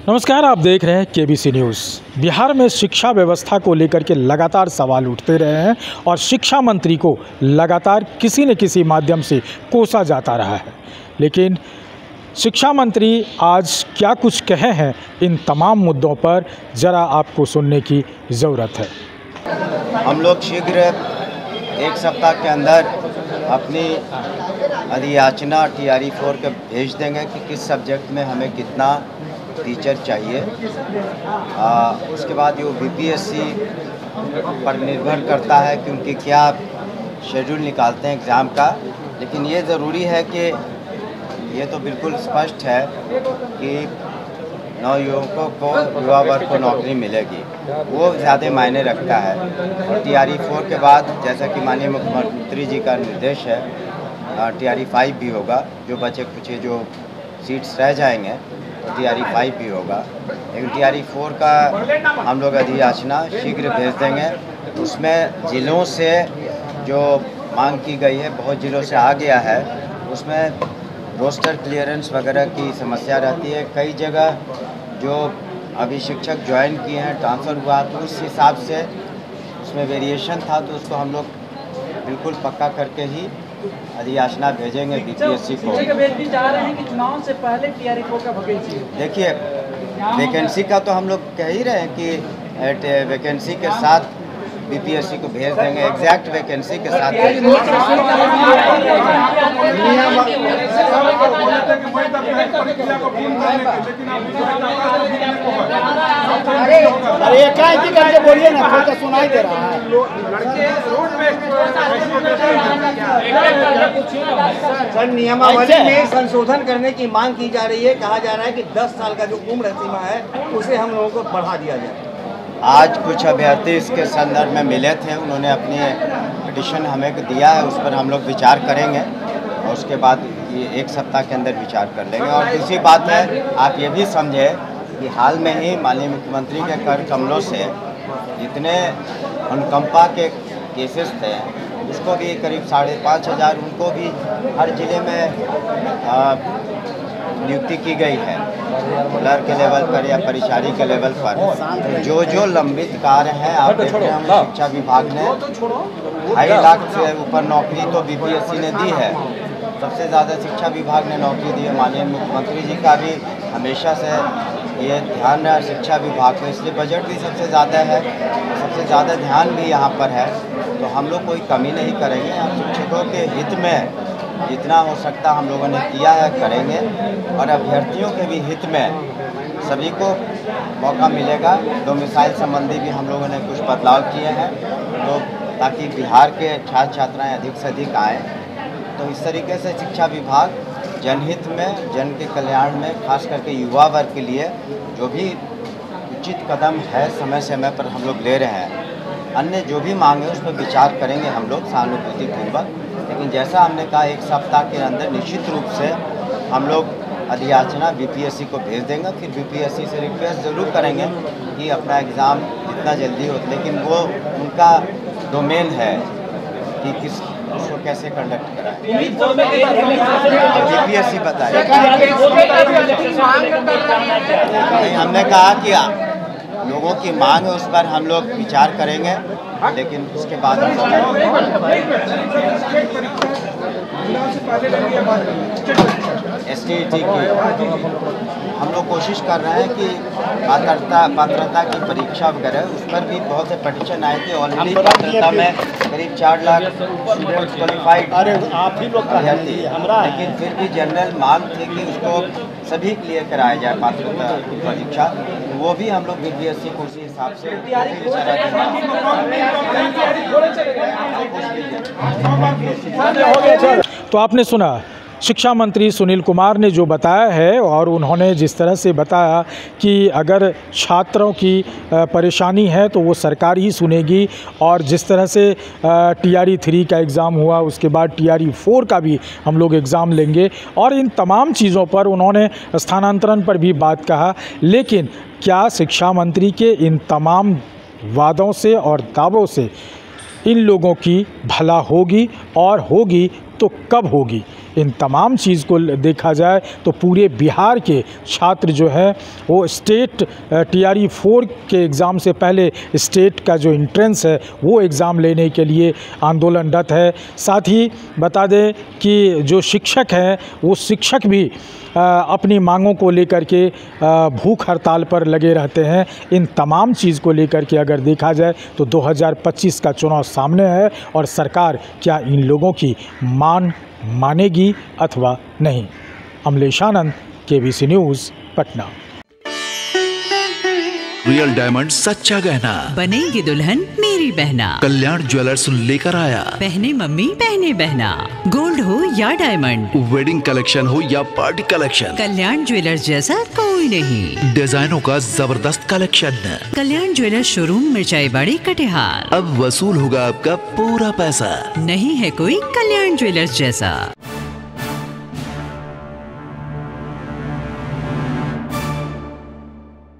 नमस्कार, आप देख रहे हैं केबीसी न्यूज़। बिहार में शिक्षा व्यवस्था को लेकर के लगातार सवाल उठते रहे हैं और शिक्षा मंत्री को लगातार किसी न किसी माध्यम से कोसा जाता रहा है। लेकिन शिक्षा मंत्री आज क्या कुछ कहे हैं इन तमाम मुद्दों पर, ज़रा आपको सुनने की ज़रूरत है। हम लोग शीघ्र एक सप्ताह के अंदर अपनी अधियाचना TRE 4 के भेज देंगे कि किस सब्जेक्ट में हमें कितना टीचर चाहिए। उसके बाद जो BPSC पर निर्भर करता है कि उनकी क्या शेड्यूल निकालते हैं एग्ज़ाम का। लेकिन ये ज़रूरी है कि ये तो बिल्कुल स्पष्ट है कि नवयुवकों को, युवा वर्ग को नौकरी मिलेगी, वो ज़्यादा मायने रखता है। और TRE 4 के बाद जैसा कि माननीय मुख्यमंत्री जी का निर्देश है, TRE 5 भी होगा। जो बचे कुछ जो सीट्स रह जाएंगे तो TRE 5 भी होगा। लेकिन TRE 4 का हम लोग अधियाचना शीघ्र भेज देंगे। उसमें ज़िलों से जो मांग की गई है, बहुत ज़िलों से आ गया है, उसमें रोस्टर क्लियरेंस वगैरह की समस्या रहती है। कई जगह जो अभी शिक्षक ज्वाइन किए हैं, ट्रांसफ़र हुआ, तो उस हिसाब से उसमें वेरिएशन था, तो उसको हम लोग बिल्कुल पक्का करके ही अधियाचना भेजेंगे BPSC को। चाह रहे हैं कि चुनाव से पहले TRE 4 का वैकेंसी। देखिए, वैकेंसी का तो हम लोग कह ही रहे हैं कि वैकेंसी के साथ BPSC को भेज देंगे, एग्जैक्ट वैकेंसी के साथ। अरे एकाएक करके बोलिए ना, कोई तो सुनाई दे रहा है। सर, नियमावली में संशोधन करने की मांग की जा रही है। कहा जा रहा है कि 10 साल का जो उम्र सीमा है उसे हम लोगों को बढ़ा दिया जाए। आज कुछ अभ्यर्थी इसके संदर्भ में मिले थे, उन्होंने अपनी पिटीशन हमें दिया है, उस पर हम लोग विचार करेंगे और उसके बाद ये एक सप्ताह के अंदर विचार कर लेंगे। और दूसरी बात है, आप ये भी समझे कि हाल में ही माननीय मुख्यमंत्री के कर कमलों से जितने अनुकंपा के केसेस थे, उसको भी करीब 5,500 उनको भी हर ज़िले में नियुक्ति की गई है, क्लर्क के लेवल पर या परिचारी के लेवल पर। जो लंबित कार्य हैं, आप देख रहे हैं, शिक्षा विभाग ने 2.5 लाख से ऊपर नौकरी तो BPSC ने दी है। सबसे ज़्यादा शिक्षा विभाग ने नौकरी दी है। माननीय मुख्यमंत्री जी का भी हमेशा से ये ध्यान है शिक्षा विभाग को, इसलिए बजट भी सबसे ज़्यादा है, सबसे ज़्यादा ध्यान भी यहाँ पर है। तो हम लोग कोई कमी नहीं करेंगे। हम शिक्षकों के हित में जितना हो सकता हम लोगों ने किया है, करेंगे। और अभ्यर्थियों के भी हित में सभी को मौका मिलेगा। डोमिसाइल संबंधी भी हम लोगों ने कुछ बदलाव किए हैं, तो ताकि बिहार के छात्र छात्राएँ अधिक से अधिक आएँ। तो इस तरीके से शिक्षा विभाग जनहित में, जन के कल्याण में, खास करके युवा वर्ग के लिए जो भी उचित कदम है समय समय पर हम लोग ले रहे हैं। अन्य जो भी मांग है उस पर विचार करेंगे हम लोग सहानुभूतिपूर्वक। लेकिन जैसा हमने कहा, एक सप्ताह के अंदर निश्चित रूप से हम लोग अधियाचना BPSC को भेज देंगे। फिर BPSC से रिक्वेस्ट ज़रूर करेंगे कि अपना एग्ज़ाम जितना जल्दी हो, लेकिन वो उनका डोमेन है कि उसको कैसे कंडक्ट कराएं। BPSC बताए। हमने कहा कि लोगों की मांग है, उस पर हम लोग विचार करेंगे, लेकिन उसके बाद STET की हम लोग कोशिश कर रहे हैं कि पात्रता की परीक्षा वगैरह, उस पर भी बहुत से पिटीशन आए थे। ऑलरेडी पात्रता में करीब 4 लाख स्टूडेंट क्वालिफाइड अभ्यर्थी, लेकिन फिर भी जनरल मांग थी कि उसको सभी क्लियर कराया जाए पात्रता की परीक्षा। वो भी हम लोग BPSC को उसी हिसाब से तो आपने सुना शिक्षा मंत्री सुनील कुमार ने जो बताया है, और उन्होंने जिस तरह से बताया कि अगर छात्रों की परेशानी है तो वो सरकार ही सुनेगी। और जिस तरह से TRE 3 का एग्ज़ाम हुआ, उसके बाद TRE 4 का भी हम लोग एग्ज़ाम लेंगे, और इन तमाम चीज़ों पर उन्होंने स्थानांतरण पर भी बात कहा। लेकिन क्या शिक्षा मंत्री के इन तमाम वादों से और दावों से इन लोगों की भला होगी, और होगी तो कब होगी, इन तमाम चीज़ को देखा जाए तो पूरे बिहार के छात्र जो है वो स्टेट TRE 4 के एग्ज़ाम से पहले स्टेट का जो एंट्रेंस है वो एग्ज़ाम लेने के लिए आंदोलनरत है। साथ ही बता दें कि जो शिक्षक हैं वो शिक्षक भी अपनी मांगों को लेकर के भूख हड़ताल पर लगे रहते हैं। इन तमाम चीज़ को लेकर के अगर देखा जाए तो 2025 का चुनाव सामने है और सरकार क्या इन लोगों की मानेगी अथवा नहीं। अमलेश आनंद, KBC news, Patna. Real diamond सच्चा गहना, बनेगी दुल्हन मेरी बहना। कल्याण ज्वेलर्स लेकर आया। पहने मम्मी पहने बहना, गोल्ड हो या डायमंड, वेडिंग कलेक्शन हो या पार्टी कलेक्शन, कल्याण ज्वेलर्स जैसा कोई नहीं। डिजाइनों का जबरदस्त कलेक्शन। कल्याण ज्वेलर्स शोरूम मिर्चाई बाड़ी कटिहार। अब वसूल होगा आपका पूरा पैसा। नहीं है कोई कल्याण ज्वेलर्स जैसा।